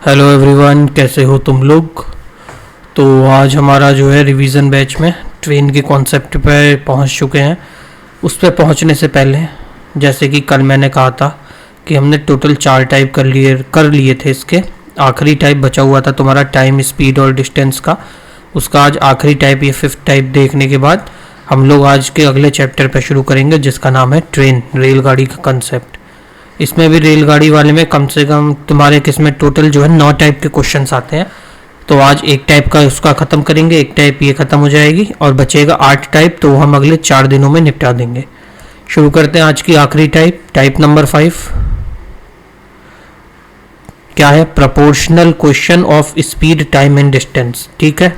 Hello everyone, कैसे हो तुम लोग। तो आज हमारा जो है रिवीजन बैच में ट्रेन के कॉन्सेप्ट पे पहुंच चुके हैं। उस पे पहुंचने से पहले जैसे कि कल मैंने कहा था कि हमने टोटल 4 टाइप कर लिए थे। इसके आखिरी टाइप बचा हुआ था तुम्हारा टाइम, स्पीड और डिस्टेंस का। उसका आज आखिरी टाइप, ये 5th टाइप देखने के बाद हम लोग आज के अगले चैप्टर पे शुरू करेंगे जिसका नाम है ट्रेन, रेलगाड़ी का कंसेप्ट। इसमें भी रेलगाड़ी वाले में कम से कम तुम्हारे किस्में टोटल जो है 9 टाइप के क्वेश्चंस आते हैं। तो आज एक टाइप का उसका ख़त्म करेंगे, एक टाइप ये ख़त्म हो जाएगी और बचेगा 8 टाइप, तो हम अगले 4 दिनों में निपटा देंगे। शुरू करते हैं आज की आखिरी टाइप, टाइप नंबर 5। क्या है? Proportional question of speed, time and distance. ठीक है,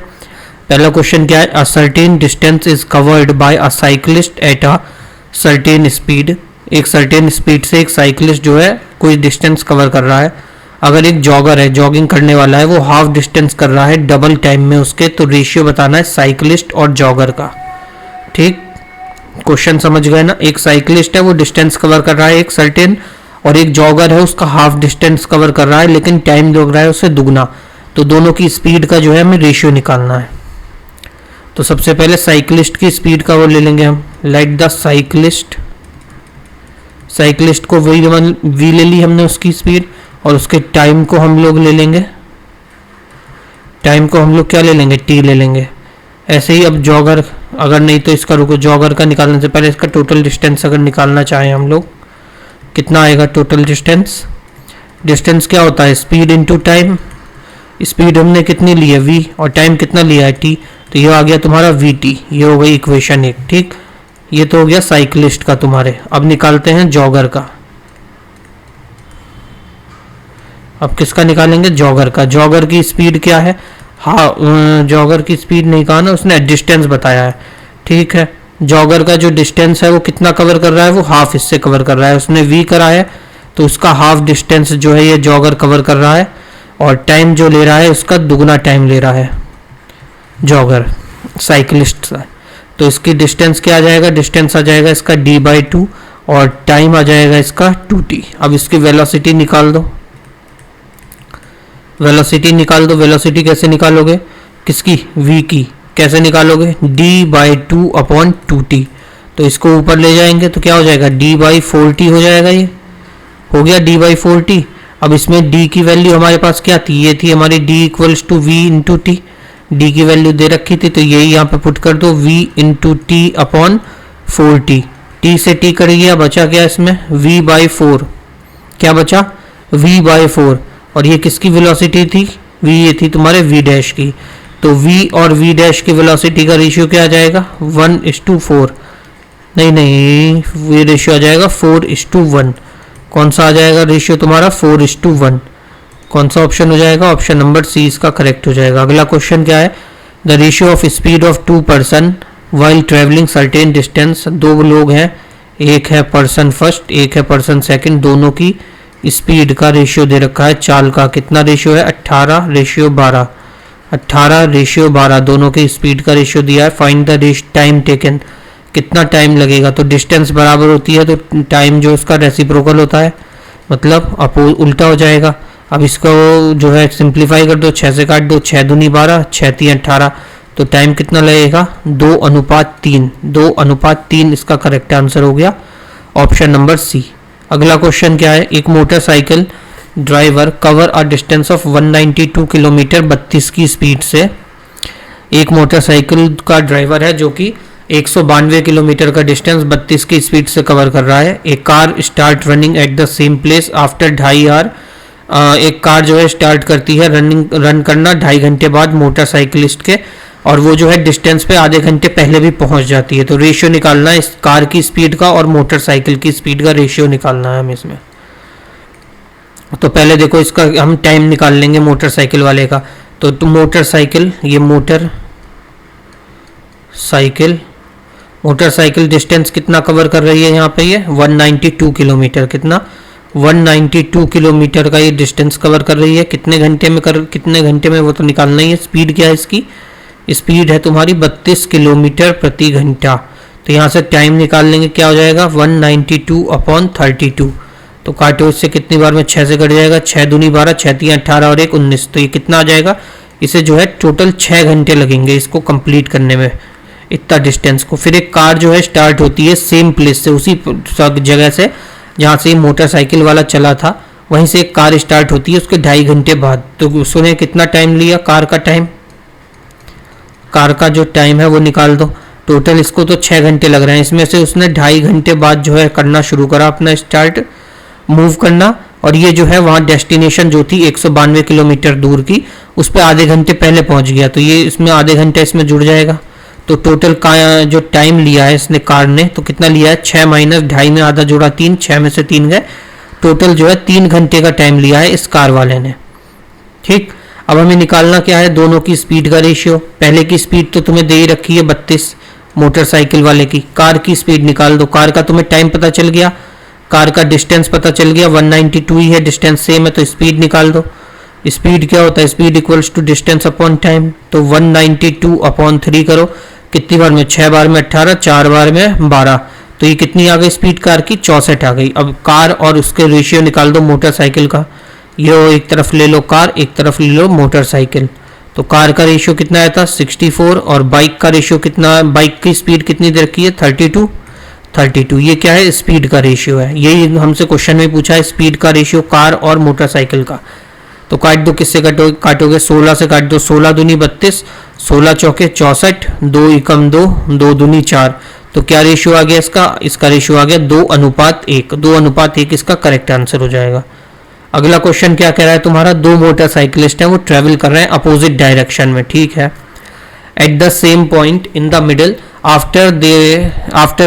पहला क्वेश्चन क्या है? A certain distance is covered by a cyclist at a certain speed. एक सर्टेन स्पीड से एक साइक्लिस्ट जो है कोई डिस्टेंस कवर कर रहा है। अगर एक जॉगर है, जॉगिंग करने वाला है, वो हाफ डिस्टेंस कर रहा है डबल टाइम में उसके, तो रेशियो बताना है साइक्लिस्ट और जॉगर का। ठीक, क्वेश्चन समझ गए ना। एक साइक्लिस्ट है, वो डिस्टेंस कवर कर रहा है एक सर्टेन, और एक जॉगर है उसका हाफ डिस्टेंस कवर कर रहा है लेकिन टाइम लग रहा है उससे दुगना। तो दोनों की स्पीड का जो है हमें रेशियो निकालना है। तो सबसे पहले साइक्लिस्ट की स्पीड का वो ले लेंगे हम। लेट द साइक्लिस्ट को वी ले ली हमने उसकी स्पीड, और उसके टाइम को हम लोग ले लेंगे। टाइम को हम लोग क्या ले लेंगे? टी ले लेंगे। ऐसे ही अब जॉगर, अगर नहीं तो इसका रुको, जॉगर का निकालने से पहले इसका टोटल डिस्टेंस अगर निकालना चाहें हम लोग, कितना आएगा टोटल डिस्टेंस? डिस्टेंस क्या होता है? Speed into time. स्पीड हमने कितनी ली है? वी, और टाइम कितना लिया है? टी। तो ये आ गया तुम्हारा वी टी। ये हो गई इक्वेशन 1। ठीक, ये तो हो गया साइक्लिस्ट का तुम्हारे। अब निकालते हैं जॉगर का। अब किसका निकालेंगे? जॉगर का। जॉगर की स्पीड क्या है? हाँ, जॉगर की स्पीड नहीं कहा ना उसने, डिस्टेंस बताया है। ठीक है, जॉगर का जो डिस्टेंस है वो कितना कवर कर रहा है? वो हाफ इससे कवर कर रहा है। उसने वी करा है तो उसका हाफ डिस्टेंस जो है ये जॉगर कवर कर रहा है, और टाइम जो ले रहा है उसका दुगना टाइम ले रहा है जॉगर, साइक्लिस्ट का। तो इसकी डिस्टेंस क्या आ जाएगा? डिस्टेंस आ जाएगा इसका d/2, और टाइम आ जाएगा इसका 2t। अब इसकी वेलोसिटी निकाल दो। वेलोसिटी कैसे निकालोगे? किसकी? v की। कैसे निकालोगे? d/2 upon 2t। तो इसको ऊपर ले जाएंगे तो क्या हो जाएगा? d/4t हो जाएगा। ये हो गया d/4t। अब इसमें d की वैल्यू हमारे पास क्या थी? ये थी हमारी d = v × t। d की वैल्यू दे रखी थी तो यही यहाँ पे पुट कर दो, v × t upon 4t। t से t कर गया, बचा क्या इसमें? v/4। क्या बचा? v/4। और ये किसकी वेलोसिटी थी? v, ये थी तुम्हारे v' की। तो v और v' की वेलोसिटी का रेशियो क्या आ जाएगा? 1:4। नहीं, ये रेशियो आ जाएगा 4:1। कौन सा आ जाएगा रेशियो तुम्हारा? 4:1। कौन सा ऑप्शन हो जाएगा? ऑप्शन नंबर सी इसका करेक्ट हो जाएगा। अगला क्वेश्चन क्या है? The ratio of speed of 2 person while travelling certain distance. 2 लोग हैं, एक है पर्सन फर्स्ट, एक है पर्सन सेकंड, दोनों की स्पीड का रेशियो दे रखा है चाल का। कितना रेशियो है? 18:12। 18:12 दोनों की स्पीड का रेशियो दिया है। Find the time taken. कितना टाइम लगेगा? तो डिस्टेंस बराबर होती है तो टाइम जो उसका रेसिप्रोकल होता है, मतलब उल्टा हो जाएगा। अब इसको जो है सिंप्लीफाई कर दो, 6 से काट दो, 6 दूनी 12, 6 3 18। तो टाइम कितना लगेगा? 2:3। 2:3 इसका करेक्ट आंसर हो गया, ऑप्शन नंबर सी। अगला क्वेश्चन क्या है? एक motorcycle driver cover a distance of 192 kilometre 32 की स्पीड से। एक मोटरसाइकिल का ड्राइवर है जो कि 192 किलोमीटर का डिस्टेंस 32 की स्पीड से कवर कर रहा है। एक car start running at the same place after 2.5 hour. एक कार जो है स्टार्ट करती है रन करना 2.5 घंटे बाद मोटरसाइकिलिस्ट के, और वो जो है डिस्टेंस पे आधे घंटे पहले भी पहुंच जाती है। तो रेशियो निकालना है इस कार की स्पीड का और मोटरसाइकिल की स्पीड का रेशियो निकालना है हमें इसमें। तो पहले देखो इसका हम टाइम निकाल लेंगे मोटरसाइकिल वाले का। तो मोटरसाइकिल, ये मोटरसाइकिल डिस्टेंस कितना कवर कर रही है यहाँ पे? ये 192 किलोमीटर। कितना? 192 किलोमीटर का ये डिस्टेंस कवर कर रही है। कितने घंटे में वो तो निकालना ही है। स्पीड क्या है इसकी? स्पीड है तुम्हारी 32 किलोमीटर प्रति घंटा। तो यहाँ से टाइम निकाल लेंगे, क्या हो जाएगा? 192 अपॉन 32। तो काटो इससे, कितनी बार में 6 से कट जाएगा, 6 दूनी 12, 6 3 18 और 1 19। तो ये कितना आ जाएगा, इसे जो है टोटल 6 घंटे लगेंगे इसको कंप्लीट करने में, इतना डिस्टेंस को। फिर एक कार जो है स्टार्ट होती है सेम प्लेस से, उसी जगह से जहाँ से मोटरसाइकिल वाला चला था, वहीं से एक कार स्टार्ट होती है उसके 2.5 घंटे बाद। तो सुने कितना टाइम लिया कार का टाइम, कार का जो टाइम है वो निकाल दो। टोटल इसको तो 6 घंटे लग रहे हैं, इसमें से उसने 2.5 घंटे बाद जो है करना शुरू करा अपना स्टार्ट मूव करना, और ये जो है वहाँ डेस्टिनेशन जो थी 192 किलोमीटर दूर की, उस पर आधे घंटे पहले पहुँच गया। तो ये इसमें आधे घंटे इसमें जुड़ जाएगा। तो टोटल का जो टाइम लिया है इसने कार ने, तो कितना लिया है, 6 माइनस 2.5 में आधा जोड़ा 3, 6 में से 3 गए, टोटल जो है 3 घंटे का टाइम लिया है इस कार वाले ने। ठीक, अब हमें निकालना क्या है, दोनों की स्पीड का रेशियो। पहले की स्पीड तो तुम्हें दे ही रखी है 32 मोटरसाइकिल वाले की, कार की स्पीड निकाल दो। कार का तुम्हें टाइम पता चल गया, कार का डिस्टेंस पता चल गया, 192 ही है, डिस्टेंस सेम है, तो स्पीड निकाल दो। स्पीड क्या होता है, speed equals to distance upon time. तो 192 अपॉन 3 करो, कितनी बार में, 6 बार में 18, 4 बार में 12। तो ये कितनी आ गई स्पीड कार की, 64 आ गई। अब कार और उसके रेशियो निकाल दो मोटरसाइकिल का। ये एक तरफ ले लो कार, एक तरफ ले लो मोटरसाइकिल। तो कार का रेशियो कितना आया था 64, और बाइक का रेशियो कितना, बाइक की स्पीड कितनी दे रखी है 32। ये क्या है, स्पीड का रेशियो है। यही हमसे क्वेश्चन में पूछा है, स्पीड का रेशियो कार और मोटरसाइकिल का। तो काट दो, किससे काटोगे, 16 से काट दो, 16 दूनी 32, 16 चौके 64, 2 एकम 2, 2 दूनी 4। तो क्या रेशियो आ गया इसका रेशियो आ गया 2:1। 2:1 इसका करेक्ट आंसर हो जाएगा। अगला क्वेश्चन क्या कह रहा है तुम्हारा, 2 मोटरसाइकिलिस्ट हैं, वो ट्रेवल कर रहे हैं अपोजिट डायरेक्शन में। ठीक है, at the same point in the middle, after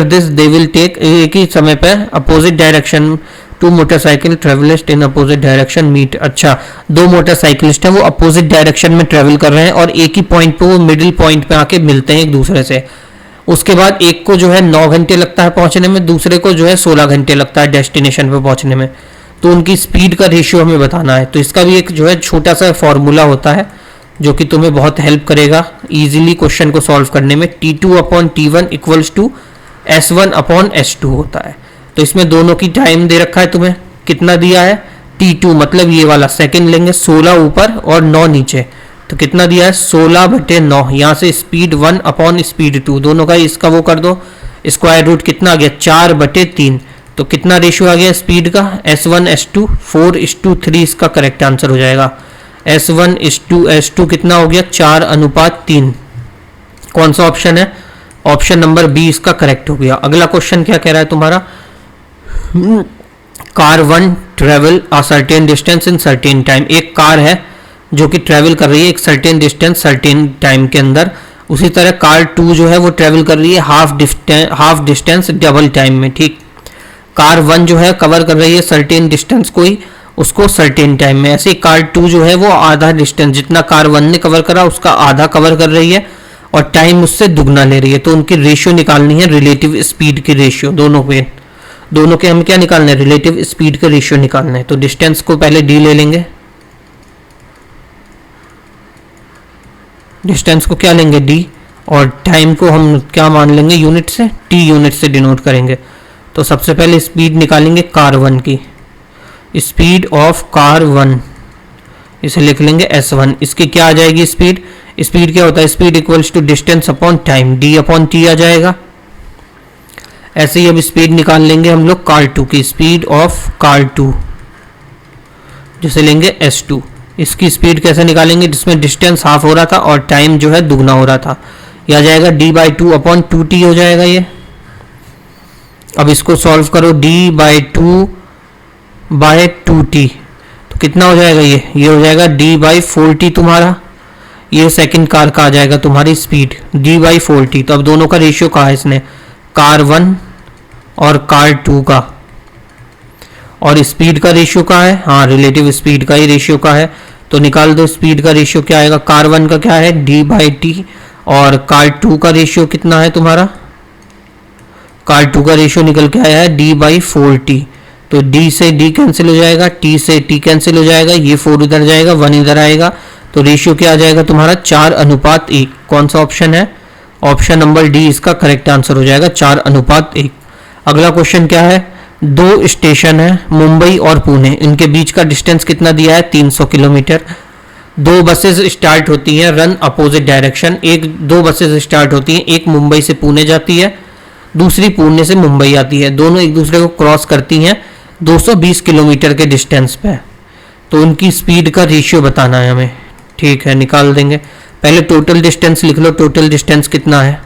this they will take, एक ही समय पे opposite direction, 2 motorcycle travellers in opposite direction meet. अच्छा, 2 मोटरसाइकिलिस्ट हैं, वो अपोजिट डायरेक्शन में ट्रेवल कर रहे हैं और एक ही पॉइंट पे, वो मिडिल पॉइंट पे आके मिलते हैं एक दूसरे से। उसके बाद एक को जो है 9 घंटे लगता है पहुंचने में, दूसरे को जो है 16 घंटे लगता है डेस्टिनेशन पे पहुंचने में। तो उनकी स्पीड का रेशियो हमें बताना है। तो इसका भी एक जो है छोटा सा फॉर्मूला होता है जो कि तुम्हें बहुत हेल्प करेगा इजीली क्वेश्चन को सॉल्व करने में। T2 upon T1 equals to S1 upon S2 होता है। तो इसमें दोनों की टाइम दे रखा है तुम्हें, कितना दिया है T2, मतलब ये वाला सेकंड लेंगे, 16 ऊपर और 9 नीचे। तो कितना दिया है 16/9। यहाँ से स्पीड 1 अपॉन स्पीड 2, दोनों का इसका वो कर दो, स्क्वायर रूट कितना आ गया 4/3। तो कितना रेशियो आ गया स्पीड का, S1 S2 4:3 इसका करेक्ट आंसर हो जाएगा। S1 S2 कितना हो गया 4:3। कौन सा ऑप्शन है, ऑप्शन नंबर बी इसका करेक्ट हो गया। अगला क्वेश्चन क्या कह रहा है तुम्हारा, car 1 travel a certain distance in certain time. एक कार है जो कि ट्रेवल कर रही है एक सर्टेन डिस्टेंस सर्टेन टाइम के अंदर। उसी तरह कार 2 जो है वो ट्रेवल कर रही है हाफ डिस्टेंस डबल टाइम में। ठीक, कार 1 जो है कवर कर रही है सर्टेन डिस्टेंस कोई, उसको सर्टेन टाइम में। ऐसे कार 2 जो है वो आधा डिस्टेंस, जितना कार 1 ने कवर करा उसका आधा कवर कर रही है और टाइम उससे दुगना ले रही है। तो उनकी रेशियो निकालनी है, रिलेटिव स्पीड की रेशियो। दोनों के हम क्या निकालने हैं, रिलेटिव स्पीड के रेशियो निकालने हैं। तो डिस्टेंस को पहले डी ले लेंगे, डिस्टेंस को क्या लेंगे डी, और टाइम को हम क्या मान लेंगे यूनिट से, टी यूनिट से डिनोट करेंगे। तो सबसे पहले स्पीड निकालेंगे कार 1 की, स्पीड ऑफ कार 1 इसे लिख लेंगे S1। इसकी क्या आ जाएगी स्पीड, स्पीड क्या होता है, speed equals to distance upon time, D upon T आ जाएगा। ऐसे ही अब स्पीड निकाल लेंगे हम लोग कार 2 की, स्पीड ऑफ कार 2 जिसे लेंगे S2। इसकी स्पीड कैसे निकालेंगे, जिसमें डिस्टेंस हाफ हो रहा था और टाइम जो है दुगना हो रहा था। यह आ जाएगा d/2 अपॉन 2t हो जाएगा ये। अब इसको सॉल्व करो, d/2/2t, तो कितना हो जाएगा ये हो जाएगा d/4t तुम्हारा। ये सेकंड कार का आ जाएगा तुम्हारी स्पीड d/4t। तो अब दोनों का रेशियो कहा है इसने, कार 1 और कार 2 का, और स्पीड का रेशियो का है, हाँ रिलेटिव स्पीड का ही रेशियो का है। तो निकाल दो स्पीड का रेशियो क्या आएगा, कार 1 का क्या है d/t, और कार 2 का रेशियो कितना है तुम्हारा, कार 2 का रेशियो निकल के आया है d/4t। तो d से d कैंसिल हो जाएगा, t से t कैंसिल हो जाएगा, ये 4 इधर जाएगा, 1 इधर आएगा। तो रेशियो क्या आ जाएगा तुम्हारा 4:1। कौन सा ऑप्शन है, ऑप्शन नंबर डी इसका करेक्ट आंसर हो जाएगा 4:1। अगला क्वेश्चन क्या है, दो स्टेशन है मुंबई और पुणे, इनके बीच का डिस्टेंस कितना दिया है 300 किलोमीटर। दो बसेस स्टार्ट होती हैं रन अपोजिट डायरेक्शन, दो बसेस स्टार्ट होती हैं, एक मुंबई से पुणे जाती है, दूसरी पुणे से मुंबई आती है, दोनों एक दूसरे को क्रॉस करती हैं 220 किलोमीटर के डिस्टेंस पे। तो उनकी स्पीड का रेशियो बताना है हमें। ठीक है, निकाल देंगे। पहले टोटल डिस्टेंस लिख लो, टोटल डिस्टेंस कितना है।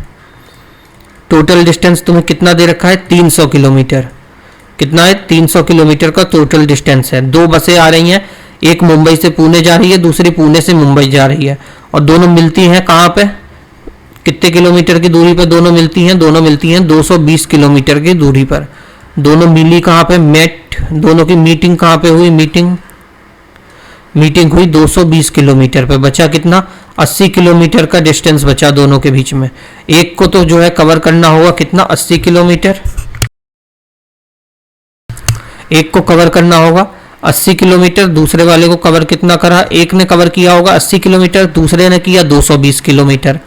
टोटल डिस्टेंस तुम्हें कितना दे रखा है 300 किलोमीटर। कितना है 300 किलोमीटर का टोटल डिस्टेंस है। दो बसें आ रही हैं, एक मुंबई से पुणे जा रही है, दूसरी पुणे से मुंबई जा रही है, और दोनों मिलती हैं कहाँ पे, कितने किलोमीटर की दूरी पर दोनों मिलती हैं, दोनों मिलती हैं 220 किलोमीटर की दूरी पर। दोनों मिली कहाँ पे, मेट, दोनों की मीटिंग कहाँ पे हुई, मीटिंग हुई 220 किलोमीटर पे। बचा कितना 80 किलोमीटर का डिस्टेंस बचा दोनों के बीच में। एक को तो जो है कवर करना होगा कितना 80 किलोमीटर, एक को कवर करना होगा 80 किलोमीटर, दूसरे वाले को कवर कितना करा, एक ने कवर किया होगा 80 किलोमीटर, दूसरे ने किया 220 किलोमीटर।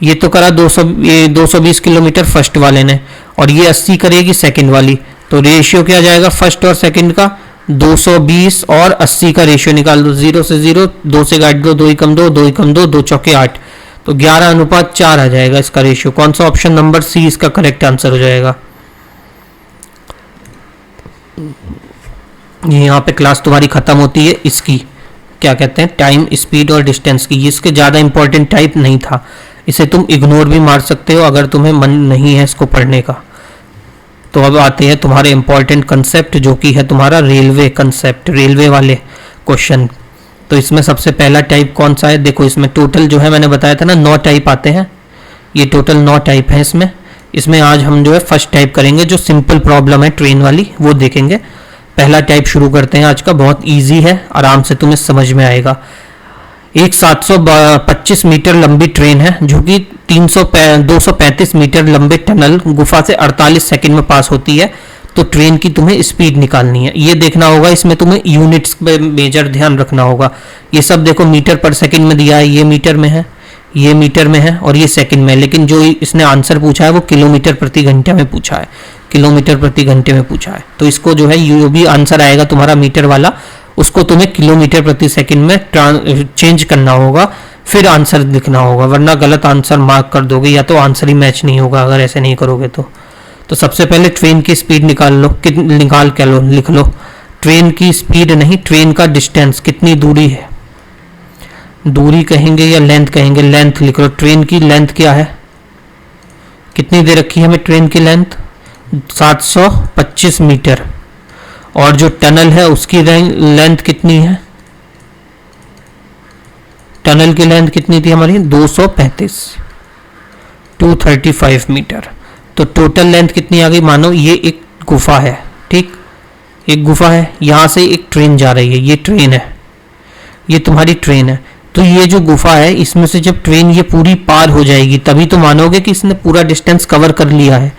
ये तो करा 220 किलोमीटर फर्स्ट वाले ने, और ये 80 करेगी सेकंड वाली। तो रेशियो क्या जाएगा फर्स्ट और सेकंड का, 220 और 80 का रेशियो निकाल दो। 0 से 0, 2 से काट दो, 2 ही कम 2, 2 ही कम 2, 2 चौके 8, तो 11:4 आ जाएगा इसका रेशियो। कौन सा ऑप्शन नंबर सी इसका करेक्ट आंसर हो जाएगा। यहाँ पे क्लास तुम्हारी खत्म होती है इसकी, क्या कहते हैं, टाइम, स्पीड और डिस्टेंस की। इसके ज़्यादा इंपॉर्टेंट टाइप नहीं था, इसे तुम इग्नोर भी मार सकते हो अगर तुम्हें मन नहीं है इसको पढ़ने का। तो अब आते हैं तुम्हारे इंपॉर्टेंट कंसेप्ट, जो कि है तुम्हारा रेलवे कंसेप्ट, रेलवे वाले क्वेश्चन। तो इसमें सबसे पहला टाइप कौन सा है, देखो इसमें टोटल जो है मैंने बताया था ना 9 टाइप आते हैं, ये टोटल 9 टाइप है इसमें आज हम जो है फर्स्ट टाइप करेंगे, जो सिंपल प्रॉब्लम है ट्रेन वाली, वो देखेंगे। पहला टाइप शुरू करते हैं आज का, बहुत इजी है, आराम से तुम्हें समझ में आएगा। एक 725 मीटर लंबी ट्रेन है जो कि 235 मीटर लंबे टनल गुफा से 48 सेकंड में पास होती है। तो ट्रेन की तुम्हें स्पीड निकालनी है, ये देखना होगा। इसमें तुम्हें यूनिट्स पे मेजर ध्यान रखना होगा। ये सब देखो मीटर पर सेकंड में दिया है, ये मीटर में है, ये मीटर में है, और ये सेकंड में है। लेकिन जो इसने आंसर पूछा है वो किलोमीटर प्रति घंटे में पूछा है, किलोमीटर प्रति घंटे में पूछा है। तो इसको जो है जो भी आंसर आएगा तुम्हारा मीटर वाला, उसको तुम्हें किलोमीटर प्रति सेकंड में चेंज करना होगा, फिर आंसर लिखना होगा, वरना गलत आंसर मार्क कर दोगे या तो आंसर ही मैच नहीं होगा अगर ऐसे नहीं करोगे तो सबसे पहले ट्रेन की स्पीड निकाल लो, निकाल के लो, लिख लो। ट्रेन की स्पीड नहीं, ट्रेन का डिस्टेंस, कितनी दूरी है, दूरी कहेंगे या लेंथ कहेंगे, लेंथ लिख लो। ट्रेन की लेंथ क्या है, कितनी दे रखी है हमें ट्रेन की लेंथ 725 मीटर, और जो टनल है उसकी लेंथ कितनी है, टनल की लेंथ कितनी थी हमारी 235 मीटर। तो टोटल लेंथ कितनी आ गई, मानो ये एक गुफा है, ठीक, एक गुफा है, यहां से एक ट्रेन जा रही है, ये ट्रेन है, ये तुम्हारी ट्रेन है। तो ये जो गुफा है इसमें से जब ट्रेन ये पूरी पार हो जाएगी तभी तो मानोगे कि इसने पूरा डिस्टेंस कवर कर लिया है।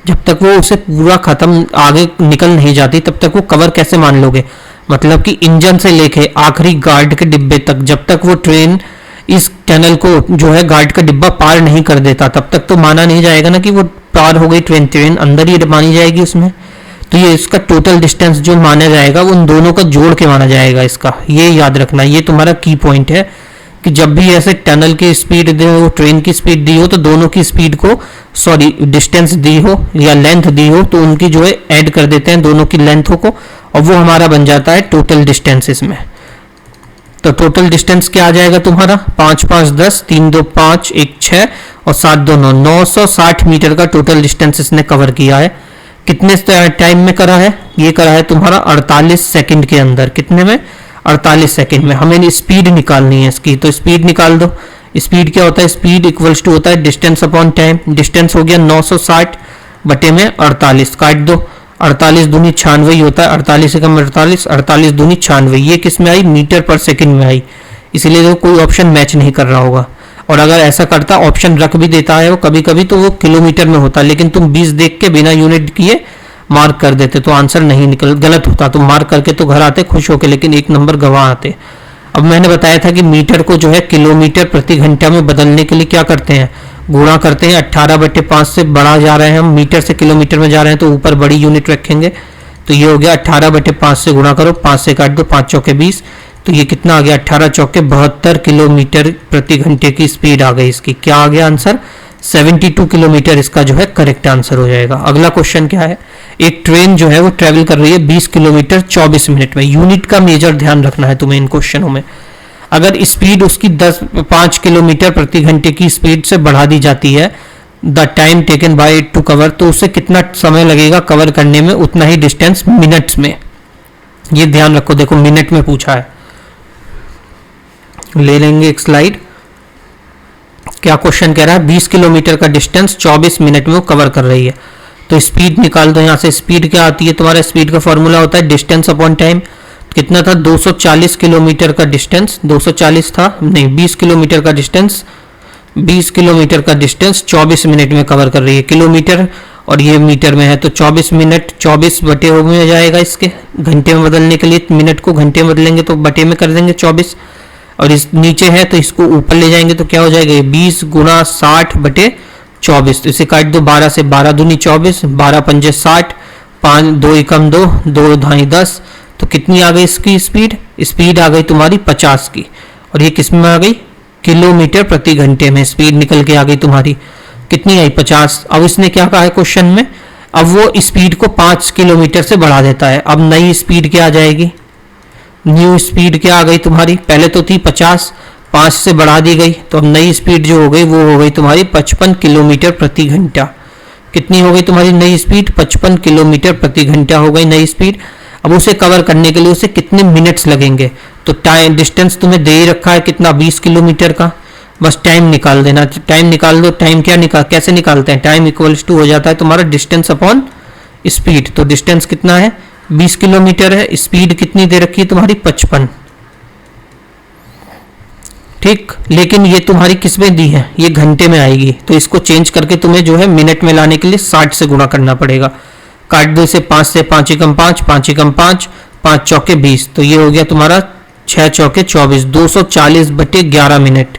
जब तक वो उसे पूरा खत्म आगे निकल नहीं जाती तब तक वो कवर कैसे मान लोगे। मतलब कि इंजन से लेके आखिरी गार्ड के डिब्बे तक, जब तक वो ट्रेन इस टनल को जो है गार्ड का डिब्बा पार नहीं कर देता तब तक तो माना नहीं जाएगा ना कि वो पार हो गई ट्रेन, ट्रेन अंदर ही मानी जाएगी उसमें। तो ये इसका टोटल डिस्टेंस जो माना जाएगा वो उन दोनों का जोड़ के माना जाएगा इसका, ये याद रखना। ये तुम्हारा की पॉइंट है कि जब भी ऐसे टनल की स्पीड दे हो, ट्रेन की स्पीड दी हो, तो दोनों की स्पीड को डिस्टेंस दी हो या लेंथ दी हो तो उनकी जो है ऐड कर देते हैं दोनों की लेंथों को, और वो हमारा बन जाता है टोटल डिस्टेंस इसमें। तो टोटल डिस्टेंस क्या आ जाएगा तुम्हारा 5 5 10, 3 2 5, 1 6 और 7 2 9, 960 मीटर का टोटल डिस्टेंस इसने कवर किया है। कितने टाइम में करा है, ये करा है तुम्हारा 48 सेकंड के अंदर। कितने में 48 सेकंड में। हमें स्पीड निकालनी है इसकी, तो स्पीड निकाल दो। स्पीड क्या होता है, स्पीड इक्वल्स टू होता है डिस्टेंस अपॉन टाइम। डिस्टेंस हो गया 960 बटे में 48, काट दो। 48 दूनी 96 होता है, 48 से कम 48, 48 दूनी 96। ये किस में आई, मीटर पर सेकंड में आई, इसलिए तो कोई ऑप्शन मैच नहीं कर रहा होगा। और अगर ऐसा करता, ऑप्शन रख भी देता है वो कभी कभी, तो वो किलोमीटर में होता, लेकिन तुम 20 देख के बिना यूनिट किए मार्क कर देते तो आंसर नहीं निकल, गलत होता। तो मार्क करके तो घर आते खुश होके, लेकिन 1 नंबर गवा आते। अब मैंने बताया था कि मीटर को जो है किलोमीटर प्रति घंटा में बदलने के लिए क्या करते हैं, गुणा करते हैं 18/5 से, बढ़ा जा रहे हैं हम, मीटर से किलोमीटर में जा रहे हैं तो ऊपर बड़ी यूनिट रखेंगे। तो ये हो गया 18/5 से गुणा करो, 5 से काट दो, 5 चौके 20, तो ये कितना आ गया 18 चौके 72 किलोमीटर प्रति घंटे की स्पीड आ गई इसकी। क्या आ गया आंसर? 72 किलोमीटर इसका जो है करेक्ट आंसर हो जाएगा। अगला क्वेश्चन क्या है, एक ट्रेन जो है वो ट्रेवल कर रही है 20 किलोमीटर 24 मिनट में। यूनिट का मेजर ध्यान रखना है तुम्हें इन क्वेश्चनों में। अगर स्पीड उसकी 5 किलोमीटर प्रति घंटे की स्पीड से बढ़ा दी जाती है, the time taken by it to cover, तो उसे कितना समय लगेगा कवर करने में? उतना ही डिस्टेंस मिनट्स में। ये ध्यान रखो, देखो मिनट में पूछा है। ले लेंगे एक स्लाइड। क्या क्वेश्चन कह रहा है? 20 किलोमीटर का डिस्टेंस 24 मिनट में वो कवर कर रही है। तो स्पीड निकाल दो। यहां से स्पीड क्या आती है तुम्हारा? स्पीड का फॉर्मूला होता है डिस्टेंस अपॉन टाइम। कितना था? 240 किलोमीटर का डिस्टेंस, 240 था नहीं, 20 किलोमीटर का डिस्टेंस, 20 किलोमीटर का डिस्टेंस 24 मिनट में कवर कर रही है। किलोमीटर और ये मीटर में है, तो 24 मिनट 24 बटे में जाएगा इसके। घंटे में बदलने के लिए मिनट को घंटे में बदलेंगे तो बटे में कर देंगे 24, और इस नीचे है तो इसको ऊपर ले जाएंगे तो क्या हो जाएगा? 20 गुना 60/24। तो इसे काट दो 12 से, 12 दूनी 24, 12 पंजे 60, 5 2 एकम 2, 2 ढाई 10। तो कितनी आ गई इसकी स्पीड? स्पीड आ गई तुम्हारी 50 की। और ये किस में आ गई? किलोमीटर प्रति घंटे में स्पीड निकल के आ गई तुम्हारी। कितनी आई? 50। अब इसने क्या कहा है क्वेश्चन में? अब वो स्पीड को 5 किलोमीटर से बढ़ा देता है। अब नई स्पीड क्या आ जाएगी? न्यू स्पीड क्या आ गई तुम्हारी? पहले तो थी 50, 5 से बढ़ा दी गई, तो अब नई स्पीड जो हो गई वो हो गई तुम्हारी 55 किलोमीटर प्रति घंटा। कितनी हो गई तुम्हारी नई स्पीड? 55 किलोमीटर प्रति घंटा हो गई नई स्पीड। अब उसे कवर करने के लिए उसे कितने मिनट्स लगेंगे? तो टाइम डिस्टेंस तुम्हें दे ही रखा है कितना? 20 किलोमीटर का। बस टाइम निकाल देना। टाइम निकाल दो। टाइम क्या कैसे निकालते हैं? टाइम इक्वल्स टू हो जाता है तुम्हारा डिस्टेंस अपॉन स्पीड। तो डिस्टेंस कितना है? 20 किलोमीटर है। स्पीड कितनी दे रखी है तुम्हारी? 55। ठीक, लेकिन ये तुम्हारी किस में दी है? ये घंटे में आएगी, तो इसको चेंज करके तुम्हें जो है मिनट में लाने के लिए 60 से गुणा करना पड़ेगा। काट दो इसे 5 से, 5 एकम 5, 5 एकम 5, 5 चौके 20, तो ये हो गया तुम्हारा 6 चौके 24, 240/11 मिनट।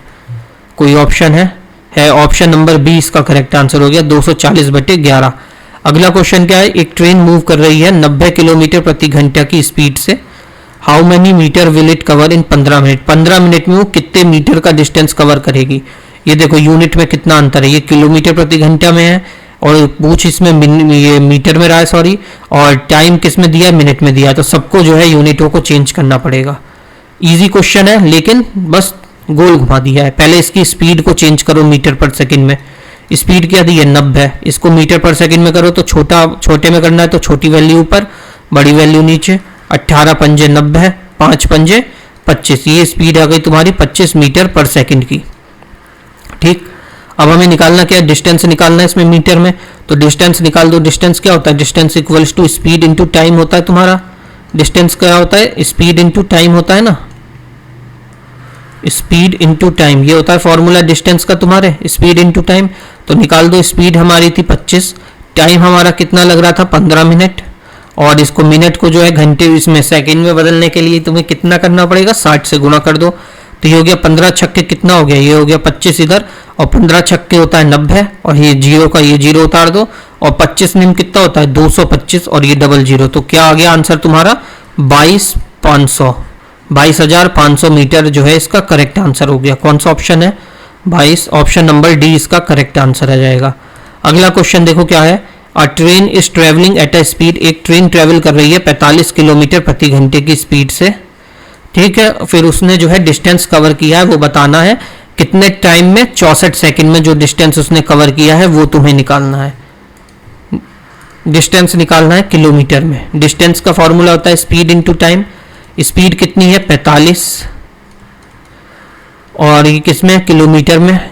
कोई ऑप्शन है ऑप्शन नंबर बी इसका करेक्ट आंसर हो गया, 240/11। अगला क्वेश्चन क्या है? एक ट्रेन मूव कर रही है 90 किलोमीटर प्रति घंटा की स्पीड से। How many metre will it cover in 15 minute? 15 minute में वो कितने मीटर का डिस्टेंस कवर करेगी? ये देखो यूनिट में कितना अंतर है। ये किलोमीटर प्रति घंटा में है और पूछ इसमें ये मीटर में रहा है, सॉरी, और टाइम किस में दिया है? मिनट में दिया है। तो सबको जो है यूनिटों को चेंज करना पड़ेगा। इजी क्वेश्चन है लेकिन बस गोल घुमा दिया है। पहले इसकी स्पीड को चेंज करो मीटर पर सेकंड में। स्पीड क्या दी है? 90। इसको मीटर पर सेकंड में करो तो छोटे में करना है तो छोटी वैल्यू ऊपर, बड़ी वैल्यू नीचे। 18 पंजे 90, 5 पंजे 25। ये स्पीड आ गई तुम्हारी 25 मीटर पर सेकंड की। ठीक, अब हमें निकालना क्या है? डिस्टेंस निकालना है इसमें मीटर में। तो डिस्टेंस निकाल दो। डिस्टेंस क्या होता है? Distance equals to speed into time होता है तुम्हारा। डिस्टेंस क्या होता है? स्पीड इंटू टाइम होता है ना, स्पीड इंटू टाइम, ये होता है फॉर्मूला डिस्टेंस का तुम्हारे, स्पीड इंटू टाइम। तो निकाल दो। स्पीड हमारी थी 25, टाइम हमारा कितना लग रहा था? 15 मिनट, और इसको मिनट को जो है घंटे इसमें सेकंड में बदलने के लिए तुम्हें कितना करना पड़ेगा? 60 से गुणा कर दो। तो ये हो गया 15 छक्के कितना हो गया? ये हो गया 25 इधर, और 15 छक्के होता है 90, और ये जीरो का ये जीरो उतार दो, और 25 निम कितना होता है? 225, और ये डबल जीरो। तो क्या आ गया आंसर तुम्हारा? 22,500 मीटर जो है इसका करेक्ट आंसर हो गया। कौन सा ऑप्शन है? 22, ऑप्शन नंबर डी इसका करेक्ट आंसर आ जाएगा। अगला क्वेश्चन देखो क्या है? अ train is travelling at a speed, एक ट्रेन ट्रेवल कर रही है 45 किलोमीटर प्रति घंटे की स्पीड से। ठीक है, फिर उसने जो है डिस्टेंस कवर किया है वो बताना है कितने टाइम में? 64 सेकंड में जो डिस्टेंस उसने कवर किया है वो तुम्हें निकालना है। डिस्टेंस निकालना है किलोमीटर में। डिस्टेंस का फॉर्मूला होता है स्पीड इंटू टाइम। स्पीड कितनी है? 45, और ये किसमें? किलोमीटर में।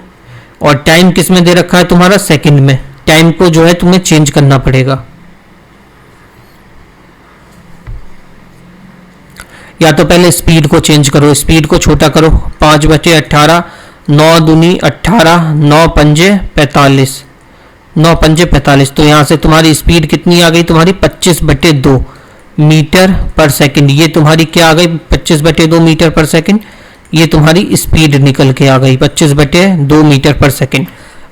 और टाइम किसमें दे रखा है तुम्हारा? सेकंड में। टाइम को जो है तुम्हें चेंज करना पड़ेगा। या तो पहले स्पीड को चेंज करो, स्पीड को छोटा करो। 5/18, 9 दूनी 18, 9 पंजे 45, 9 पंजे 45। तो यहां से तुम्हारी स्पीड कितनी आ गई तुम्हारी? 25/2 मीटर पर सेकंड। ये तुम्हारी क्या आ गई? 25/2 मीटर पर सेकंड। ये तुम्हारी स्पीड निकल के आ गई 25/2 मीटर पर सेकंड।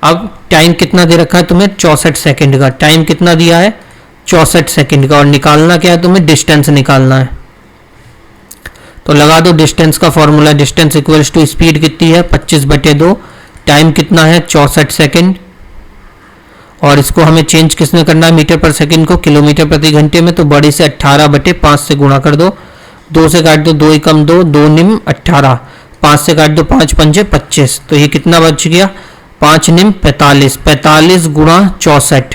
अब टाइम कितना दे रखा है तुम्हें, 64 सेकंड का। टाइम कितना दिया है, 64 सेकंड का। और निकालना क्या है तुम्हें, डिस्टेंस निकालना है। तो लगा दो डिस्टेंस का formula, distance equals to speed कितनी है 25/2, टाइम कितना है 64 सेकंड, और इसको हमें चेंज किसने करना है मीटर पर सेकंड को किलोमीटर प्रति घंटे में। तो बड़ी से 18/5 से गुणा कर दो, 2 से काट दो, 2 एकम 2, 2 निम 18, 5 से काट दो, 5 पंजे 25। तो ये कितना बच गया, 5 निम 45, 45 गुणा 64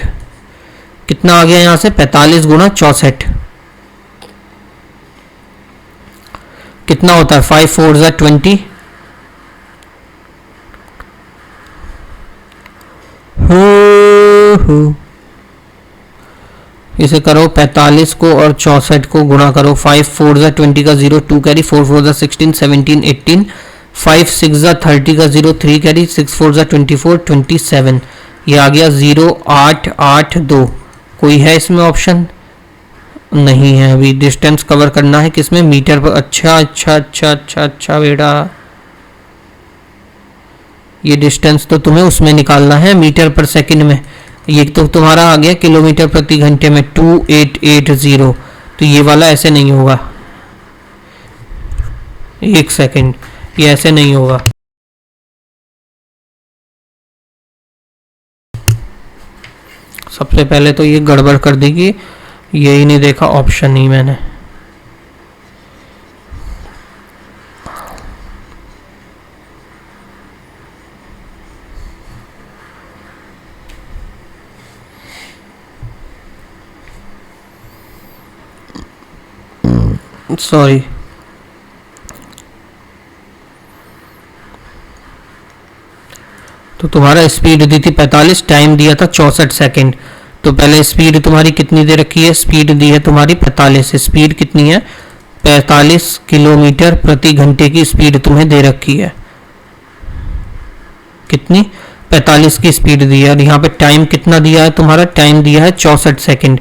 कितना आ गया यहाँ से, 45 गुणा 64 कितना होता है, 5 4 ज़ा 20, इसे करो 45 को और 64 को गुणा करो, 5 4 ज़ा 20 का 0, 2 कैरी, 4 4 ज़ा 16, 17 18, 5 6 ज़ा 30 का 0, 3 कैरी, 6 4 ज़ा 24, 27। ये आ गया 0 8 8 2। कोई है इसमें ऑप्शन, नहीं है। अभी डिस्टेंस कवर करना है किसमें, मीटर पर। अच्छा अच्छा अच्छा अच्छा अच्छा बेटा, ये डिस्टेंस तो तुम्हें उसमें निकालना है मीटर पर सेकंड में। ये तो तुम्हारा आ गया किलोमीटर प्रति घंटे में 2880। तो ये वाला ऐसे नहीं होगा, 1 सेकंड, ये ऐसे नहीं होगा। सबसे पहले तो ये गड़बड़ कर देगी, यही नहीं देखा ऑप्शन ही मैंने। सॉरी, तो तुम्हारा स्पीड दी थी 45, टाइम दिया था 64 सेकंड। तो पहले स्पीड तुम्हारी कितनी दे रखी है, स्पीड दी है तुम्हारी 45, स्पीड कितनी है 45 किलोमीटर प्रति घंटे की स्पीड तुम्हें दे रखी है। कितनी, 45 की स्पीड दी है। और यहाँ पे टाइम कितना दिया है तुम्हारा, टाइम दिया है 64 सेकंड।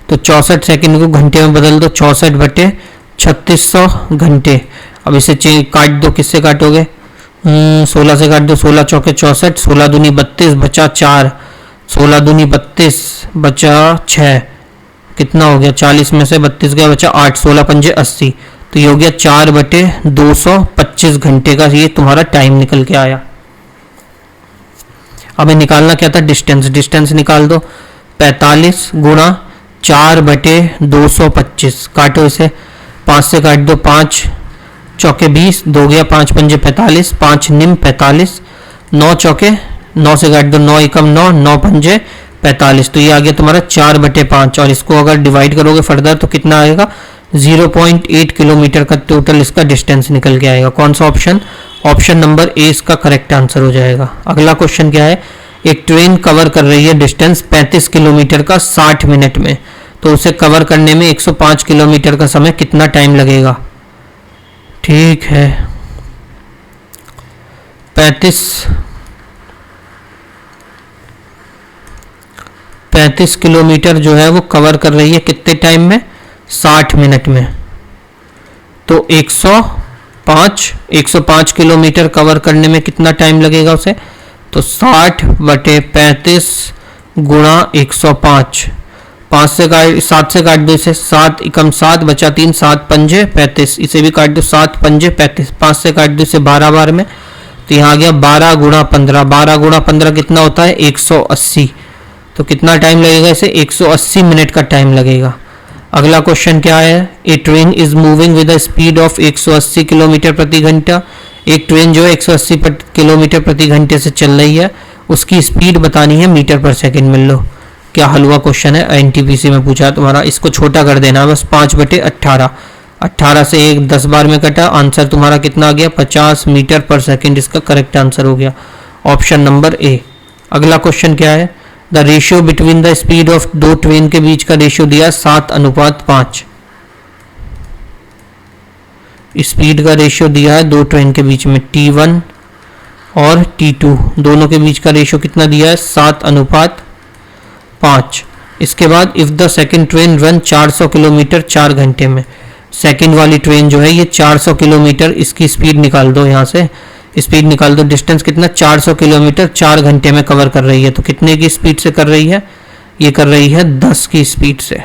तो 64 सेकंड को घंटे में बदल दो, 64/3600 घंटे। अब इसे काट दो, किससे काटोगे, 16 से काट दो, 16 चौके 64, 16 दूनी 32 बचा 4, 16 दूनी 32 बचा 6, कितना हो गया, 40 में से 32 गया बचा 8, 16 पंजे 80। तो ये हो गया 4/225 घंटे का ये तुम्हारा टाइम निकल के आया। हमें निकालना क्या था, डिस्टेंस। डिस्टेंस निकाल दो, 45 गुणा 4/225, काटो इसे, 5 से काट दो, 5 चौके 20, 2 गया 5 पंजे 45, 5 निम 45, 9 चौके, 9 से काट दो, 9 एकम 9, 9 पंजे 45। तो ये आ गया तुम्हारा 4/5। और इसको अगर डिवाइड करोगे फर्दर तो कितना आएगा, 0.8 किलोमीटर का टोटल इसका डिस्टेंस निकल के आएगा। कौन सा ऑप्शन, ऑप्शन नंबर ए इसका करेक्ट आंसर हो जाएगा। अगला क्वेश्चन क्या है, एक ट्रेन कवर कर रही है डिस्टेंस 35 किलोमीटर का 60 मिनट में, तो उसे कवर करने में 105 किलोमीटर का समय कितना टाइम लगेगा। ठीक है, 35 किलोमीटर जो है वो कवर कर रही है कितने टाइम में, 60 मिनट में। तो 105 किलोमीटर कवर करने में कितना टाइम लगेगा उसे, तो 60/35 गुणा 105, 5 से काट, 7 से काट दो इसे, 7 एकम 7 बचा 3, 7 पंजे 35, इसे भी काट दो, 7 पंजे 35, 5 से काट दो इसे 12 बार में। तो यहाँ आ गया 12 गुणा 15, 12 गुणा 15 कितना होता है 180। तो कितना टाइम लगेगा इसे, 180 मिनट का टाइम लगेगा। अगला क्वेश्चन क्या है, a train is moving with the speed of 180 kilometre प्रति घंटा। एक ट्रेन जो है 180 किलोमीटर प्रति घंटे से चल रही है, उसकी स्पीड बतानी है मीटर पर सेकंड में। लो क्या हलवा क्वेश्चन है, एनटीपीसी में पूछा तुम्हारा। इसको छोटा कर देना बस, 5/18, 18 से 1 10 बार में कटा, आंसर तुम्हारा कितना आ गया 50 मीटर पर सेकंड इसका करेक्ट आंसर हो गया, ऑप्शन नंबर ए। अगला क्वेश्चन क्या है, the ratio between the speed of दो ट्रेन के बीच का रेशियो दिया 7:5। स्पीड का रेशियो दिया है दो ट्रेन के बीच में, T1 और T2 दोनों के बीच का रेशियो कितना दिया है 7:5। इसके बाद if the second train run 400 kilometre 4 घंटे में, सेकंड वाली ट्रेन जो है ये 400 किलोमीटर, इसकी स्पीड निकाल दो यहाँ से, स्पीड निकाल दो। डिस्टेंस कितना, 400 किलोमीटर 4 घंटे में कवर कर रही है। तो कितने की स्पीड से कर रही है, ये कर रही है 10 की स्पीड से।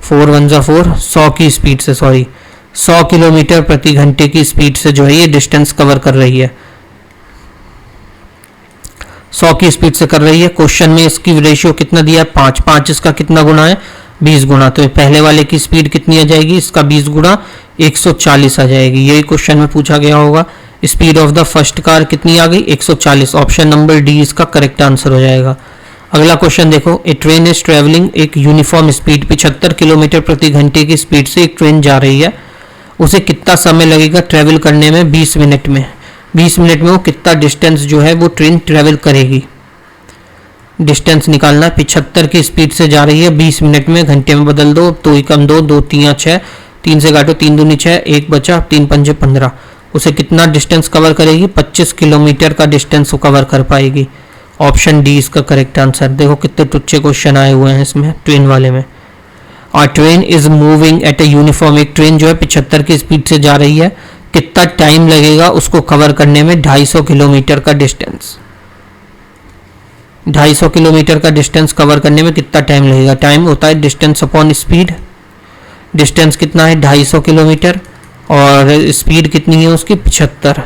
4 1 जा 4, 100 की स्पीड से, सॉरी 100 किलोमीटर प्रति घंटे की स्पीड से जो है ये डिस्टेंस कवर कर रही है। 100 की स्पीड से कर रही है। क्वेश्चन में इसकी रेशियो कितना दिया है, 5। 5 इसका कितना गुना है, 20 गुना। तो पहले वाले की स्पीड कितनी आ जाएगी, इसका 20 गुना 140 आ जाएगी। यही क्वेश्चन में पूछा गया होगा। Speed of the first car कितनी आ गई, 140। ऑप्शन नंबर डी इसका करेक्ट आंसर हो जाएगा। अगला क्वेश्चन देखो, ए ट्रेन इज ट्रेवलिंग, एक यूनिफॉर्म स्पीड 75 किलोमीटर प्रति घंटे की स्पीड से एक ट्रेन जा रही है। उसे कितना समय लगेगा ट्रेवल करने में, 20 मिनट में। 20 मिनट में वो कितना डिस्टेंस जो है वो ट्रेन ट्रेवल करेगी। डिस्टेंस निकालना है। 75 की स्पीड से जा रही है, 20 मिनट में, घंटे में बदल दो, 2 एकम 2, 2 3 6, 3 से काटो, 3 दूनी 6, 1 बचा, 3 पंजे 15। उसे कितना डिस्टेंस कवर करेगी, 25 किलोमीटर का डिस्टेंस वो कवर कर पाएगी। ऑप्शन डी इसका करेक्ट आंसर। देखो कितने टुच्चे क्वेश्चन आए हुए हैं इसमें ट्रेन वाले में। और train is moving at a uniform, एक ट्रेन जो है 75 की स्पीड से जा रही है, कितना टाइम लगेगा उसको कवर करने में, 250 किलोमीटर का डिस्टेंस। 250 किलोमीटर का डिस्टेंस कवर करने में कितना टाइम लगेगा, टाइम होता है डिस्टेंस अपॉन स्पीड। डिस्टेंस कितना है, 250 किलोमीटर, और स्पीड कितनी है उसकी, 75।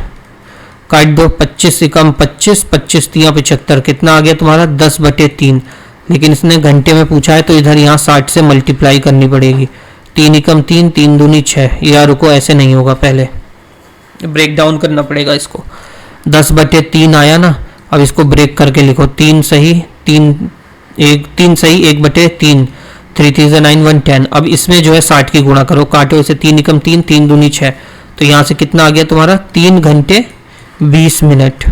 काट दो, 25 से कम 25, 25 तिया 75, कितना आ गया तुम्हारा, 10/3। लेकिन इसने घंटे में पूछा है तो इधर यहाँ 60 से मल्टीप्लाई करनी पड़ेगी। 3 एकम 3, 3 दूनी 6। या रुको, ऐसे नहीं होगा, पहले ब्रेक डाउन करना पड़ेगा इसको। 10/3 आया ना, अब इसको ब्रेक करके लिखो। 3 सही 3 सही 1/3, 3 3 से 9 1 10। अब इसमें जो है 60 की गुणा करो, काटो इसे, 3 एकम 3, 3 दूनी 6। तो यहाँ से कितना आ गया तुम्हारा, 3 घंटे 20 मिनट।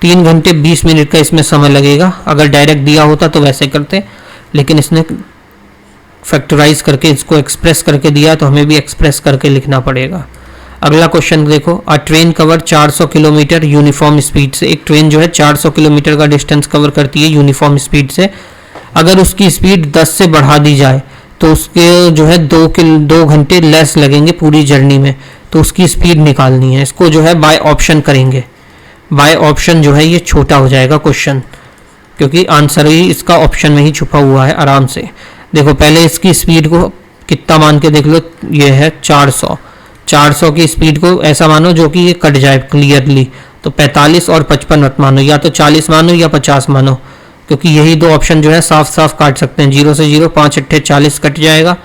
3 घंटे 20 मिनट का इसमें समय लगेगा। अगर डायरेक्ट दिया होता तो वैसे करते, लेकिन इसने फैक्टराइज करके इसको एक्सप्रेस करके दिया, तो हमें भी एक्सप्रेस करके लिखना पड़ेगा। अगला क्वेश्चन देखो, अ train cover 400 kilometre uniform speed से, एक ट्रेन जो है 400 किलोमीटर का डिस्टेंस कवर करती है यूनिफॉर्म स्पीड से। अगर उसकी स्पीड 10 से बढ़ा दी जाए तो उसके जो है 2 घंटे लेस लगेंगे पूरी जर्नी में। तो उसकी स्पीड निकालनी है। इसको जो है बाय ऑप्शन करेंगे। बाय ऑप्शन जो है ये छोटा हो जाएगा क्वेश्चन, क्योंकि आंसर ही इसका ऑप्शन में ही छुपा हुआ है आराम से। देखो पहले इसकी स्पीड को कितना मान के देख लो, ये है 400। 400 की स्पीड को ऐसा मानो जो कि ये कट जाए क्लियरली। तो 45 और 55 मत मानो, या तो 40 मानो या 50 मानो, क्योंकि यही दो ऑप्शन जो है साफ साफ काट सकते हैं। 0 से 0, 5 8 40 कट जाएगा।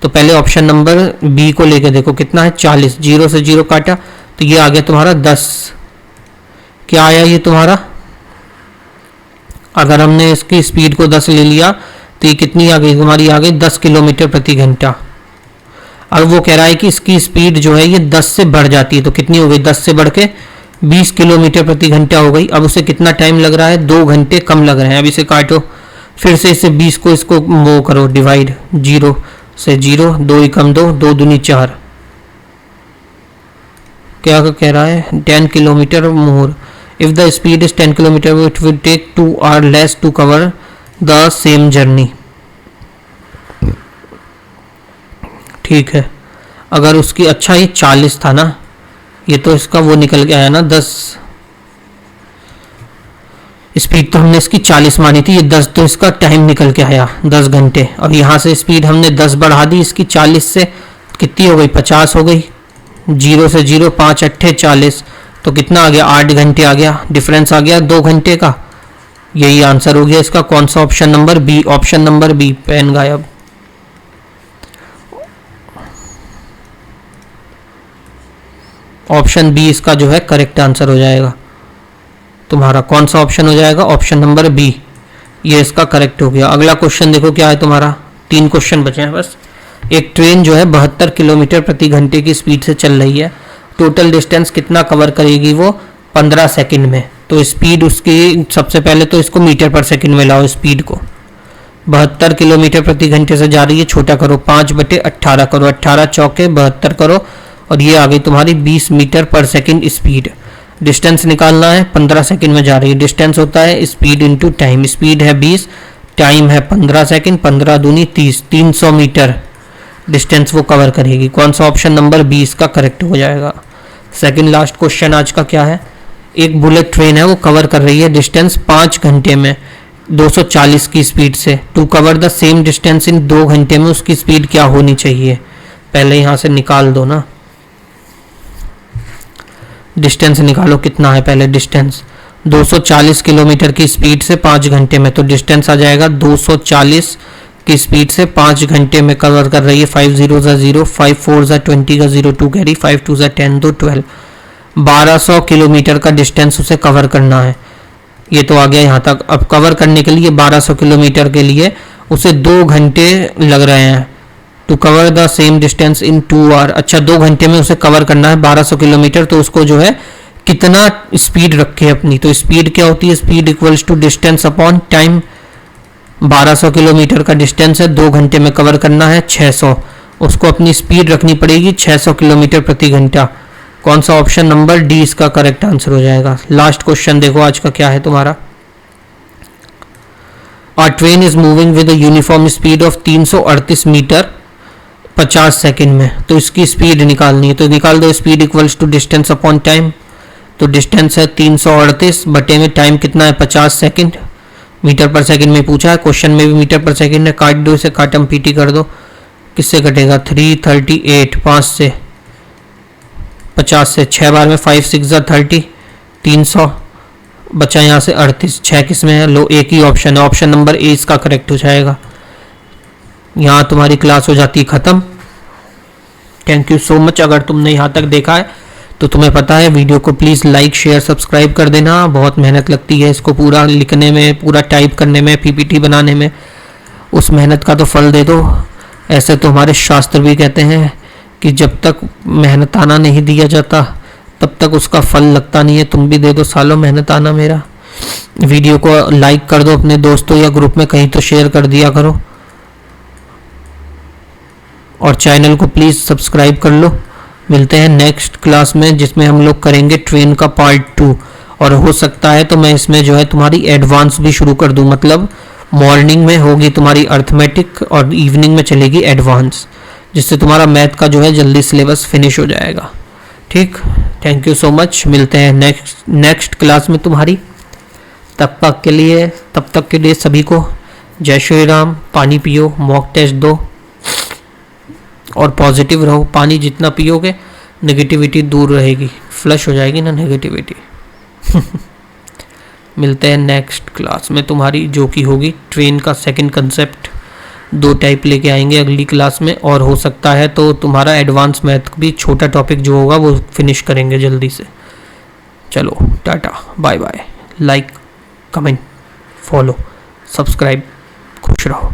तो पहले ऑप्शन नंबर बी को लेके देखो, कितना है 40। 0 से 0 काटा तो ये आ गया तुम्हारा 10। क्या आया ये तुम्हारा, अगर हमने इसकी स्पीड को 10 ले लिया तो ये कितनी आ गई तुम्हारी, आ गई 10 किलोमीटर प्रति घंटा। अब वो कह रहा है कि इसकी स्पीड जो है ये 10 से बढ़ जाती है, तो कितनी हो गई, 10 से बढ़ के 20 किलोमीटर प्रति घंटा हो गई। अब उसे कितना टाइम लग रहा है, 2 घंटे कम लग रहे हैं। अब इसे काटो, फिर से इसे 20 को इसको वो करो डिवाइड, 0 से 0, 2 एकम 2, 2 दूनी 4। क्या कह रहा है, 10 kilometre more. If the speed is 10 kilometre it will take 2 hour less to cover the same journey. ठीक है, अगर उसकी, अच्छा ये 40 था ना, ये तो इसका वो निकल के आया ना 10। स्पीड तो हमने इसकी 40 मानी थी, ये 10 तो इसका टाइम निकल के आया 10 घंटे। और यहाँ से स्पीड हमने 10 बढ़ा दी इसकी 40 से, कितनी हो गई 50 हो गई। 0 से 0, 5 8 40, तो कितना आ गया 8 घंटे आ गया। डिफरेंस आ गया 2 घंटे का। यही आंसर हो गया इसका। कौन सा, option number B. Option number B, pen गायब। ऑप्शन बी इसका जो है करेक्ट आंसर हो जाएगा तुम्हारा। कौन सा ऑप्शन हो जाएगा, ऑप्शन नंबर बी, ये इसका करेक्ट हो गया। अगला क्वेश्चन देखो क्या है तुम्हारा, 3 क्वेश्चन बचे हैं बस। एक ट्रेन जो है 72 किलोमीटर प्रति घंटे की स्पीड से चल रही है। टोटल डिस्टेंस कितना कवर करेगी वो, 15 सेकंड में। तो स्पीड उसकी, सबसे पहले तो इसको मीटर पर सेकंड में लाओ स्पीड को। 72 किलोमीटर प्रति घंटे से जा रही है, छोटा करो, 5/18 करो, 18 चौके 72 करो, और ये आ गई तुम्हारी 20 मीटर पर सेकंड स्पीड। डिस्टेंस निकालना है, 15 सेकंड में जा रही है। डिस्टेंस होता है स्पीड इंटू टाइम। स्पीड है 20, टाइम है 15 सेकंड, 15 दूनी 30, 300 मीटर डिस्टेंस वो कवर करेगी। कौन सा, ऑप्शन नंबर 20 का करेक्ट हो जाएगा। सेकंड लास्ट क्वेश्चन आज का क्या है, एक बुलेट ट्रेन है वो कवर कर रही है डिस्टेंस 5 घंटे में 240 की स्पीड से। To cover the same distance in 2 घंटे में उसकी स्पीड क्या होनी चाहिए? पहले यहाँ से निकाल दो ना, डिस्टेंस निकालो कितना है पहले। डिस्टेंस 240 किलोमीटर की स्पीड से 5 घंटे में, तो डिस्टेंस आ जाएगा 240 की स्पीड से 5 घंटे में कवर कर रही है। 5 0 0, 5 4 20 का 0 2 कैरी, 5 2 10 2 12, 1200 किलोमीटर का डिस्टेंस उसे कवर करना है। ये तो आ गया यहाँ तक। अब कवर करने के लिए 1200 किलोमीटर के लिए उसे 2 घंटे लग रहे हैं। To cover the same distance in 2 hour, अच्छा 2 घंटे में उसे कवर करना है 1200 किलोमीटर, तो उसको जो है कितना स्पीड रखे अपनी। तो स्पीड क्या होती है? Speed equals to distance upon time. 1200 kilometre का डिस्टेंस है, 2 घंटे में कवर करना है 600, उसको अपनी स्पीड रखनी पड़ेगी 600 किलोमीटर प्रति घंटा। कौन सा ऑप्शन नंबर डी इसका करेक्ट आंसर हो जाएगा। लास्ट क्वेश्चन देखो आज का क्या है तुम्हारा। A train is moving with a uniform speed of 338 metre 50 second में, तो इसकी स्पीड निकालनी है। तो निकाल दो, speed equals to distance upon time. तो डिस्टेंस है 338 बटे में टाइम कितना है 50 सेकंड। मीटर पर सेकंड में पूछा है, क्वेश्चन में भी मीटर पर सेकंड है। काट दो इसे, काटम पीटी कर दो, किससे कटेगा 338, 5 से 50 से 6 बार में 5 6 30, 300 बचा यहाँ से 38। 6 किस में है? लो एक ही ऑप्शन है, ऑप्शन नंबर ए इसका करेक्ट हो जाएगा। यहाँ तुम्हारी क्लास हो जाती है ख़त्म। Thank you so much. अगर तुमने यहाँ तक देखा है तो तुम्हें पता है, वीडियो को प्लीज़ लाइक शेयर सब्सक्राइब कर देना। बहुत मेहनत लगती है इसको पूरा लिखने में, पूरा टाइप करने में, पीपीटी बनाने में। उस मेहनत का तो फल दे दो। ऐसे तो हमारे शास्त्र भी कहते हैं कि जब तक मेहनताना नहीं दिया जाता तब तक उसका फल लगता नहीं है। तुम भी दे दो सालों मेहनताना मेरा। वीडियो को लाइक कर दो, अपने दोस्तों या ग्रुप में कहीं तो शेयर कर दिया करो, और चैनल को प्लीज़ सब्सक्राइब कर लो। मिलते हैं नेक्स्ट क्लास में जिसमें हम लोग करेंगे ट्रेन का पार्ट 2, और हो सकता है तो मैं इसमें जो है तुम्हारी एडवांस भी शुरू कर दूं। मतलब मॉर्निंग में होगी तुम्हारी अर्थमेटिक और इवनिंग में चलेगी एडवांस, जिससे तुम्हारा मैथ का जो है जल्दी सिलेबस फिनिश हो जाएगा। ठीक, थैंक यू सो मच। मिलते हैं नेक्स्ट क्लास में तुम्हारी। तब तक के लिए सभी को जय श्री राम। पानी पियो, मॉक टेस्ट दो और पॉजिटिव रहो। पानी जितना पियोगे नेगेटिविटी दूर रहेगी, फ्लश हो जाएगी ना नेगेटिविटी। मिलते हैं नेक्स्ट क्लास में तुम्हारी, जो कि होगी ट्रेन का सेकंड कंसेप्ट। 2 टाइप लेके आएंगे अगली क्लास में, और हो सकता है तो तुम्हारा एडवांस मैथ भी छोटा टॉपिक जो होगा वो फिनिश करेंगे जल्दी से। चलो tata bye bye. Like comment follow subscribe, खुश रहो।